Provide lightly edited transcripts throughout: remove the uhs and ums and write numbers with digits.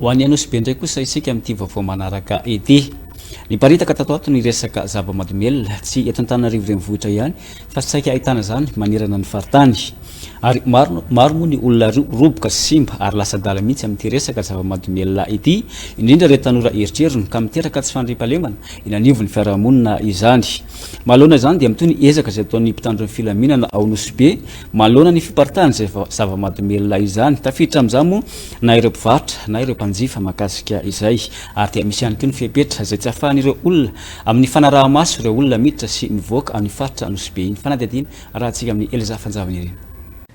Ho an'ny Nosy Be ndray kosa isika amin'ity vaovao manaraka ety. Niparitaka tato ato ny resaka zava-mahadomelina tsy eto Antananarivo renivohitra ihany fa saika ahitana zany manerana ny faritany. Ary maro moa ny olona roboka simba ary lasa dala mihitsy amin'ity resaka zava-mahadomelina ity, indrindra ireo tanora eritreriny ka miteraka tsy fandriam-pahalemana eny anivon'ny fiarahamonina izany. Manoloana izany dia mitony ezaka izay ataon'ny mpitandron'ny filaminana ao Nosy Be manoloana ny fiparitahany izay zava-mahadomelina izany. Tafiditra amin'izany moa na ireo mpivarotra na ireo mpanjifa mahakasika izay, ary dia misy ihany koa ny fepetra izay tsy ahafahan'ireo olona amin'ny fanaraha-maso ireo olona miditra sy mivoaka amin'ny faritra Nosy Be iny. Fanadihadiana raha antsika amin'ny Elza fanjavany ireny.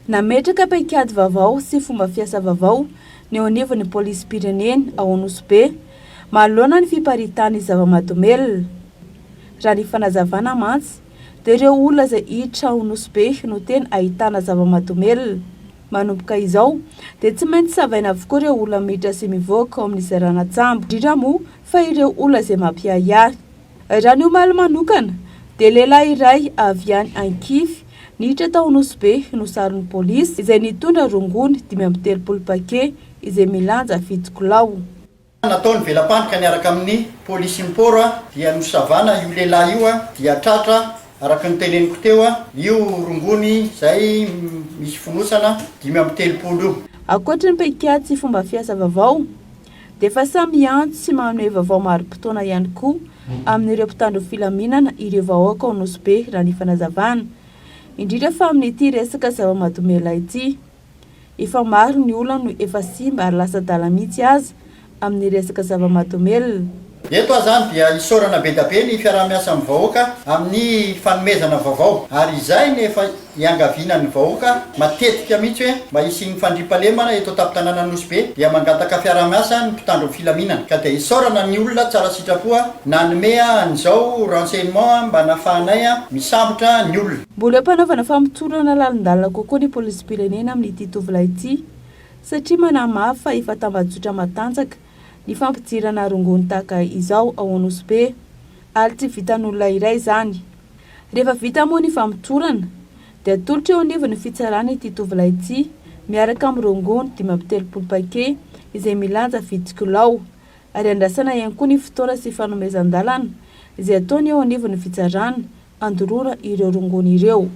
Nametraka paik'ady vaovao sy fomba fiasa vaovao ny eo anivon'ny Polisim-pirenena ao Nosy Be manoloana ny fiparitahan'ny zava-mahadomelina. Raha ny fanazavana mantsy dia ireo olona izay hiditra ao Nosy Be no tena ahitana zava-mahadomelina. Manomboka izao dia tsy maintsy savaina avokoa ireo olona miditra sy mivoaka ao amin'izay ranatsambo, indrindra moa fa ireo olona izay mampiahary. Raha ny omaly manokana dia lehilahy iray avy any Ankifiny niditra tao Nosy Be no saron'ny polisy izay nitondra rongony 530 paquets izay milanja 7 kilao. Nataony velam-pandrika niaraka amin'ny Polisim-pirenena dia nosavana io lehilahy io dia tratra araka ny teneniko teo io rongony izay misy fonosana 530. Ankoatrany paik'ady sy fomba fiasa vaovao dia efa samy miantso sy manome vaovao maro-potoana ihany koa amin'ireo mpitandron'ny filaminana ireo vahoaka ao Nosy Be raha ny fanazavana. Indrindra fa amin'ity resaka zava-mahadomelina ity, efa maro ny olona no efa simba ary lasa dala mihitsy aza amin'ny resaka zava-mahadomelina. Eto zany dia isorana be da be ny fiaraha-miasa amin'ny vahoaka amin'ny fanomezana vaovao, ary izay nefa iangaviana ny vahoaka matetika mihitsy hoe mba hisy ny fandriam-pahalemana eto an-tampon-tanàna Nosy Be dia mangataka fiaraha-miasa ny mpitandron'ny filaminana, ka dia isorana ny olona tsara sitrapoa nanome an'izao renseignement mba nafahanay misambotra ny olona. Mbola mpanaovana famotorana lalindalina kokoa ny Polisim-pirenena amin'ity tovolahy ity satria manamafy fa efa tambajotra matanjaka ny fampidirana rongony tahaka izao ao Nosy Be, ary tsy vitan'olona iray izany. Rehefa vita moa ny famotorana dia atolotra eo anivon'ny fitsarana ity tovolahy ity miaraka amin'ny rongony 530 paquets izay milanja 7 kilao, ary andrasana ihany koa ny fotoana sy fanomezan-dalana izay ataony eo anivon'ny fitsarana andorora ireo rongony ireo.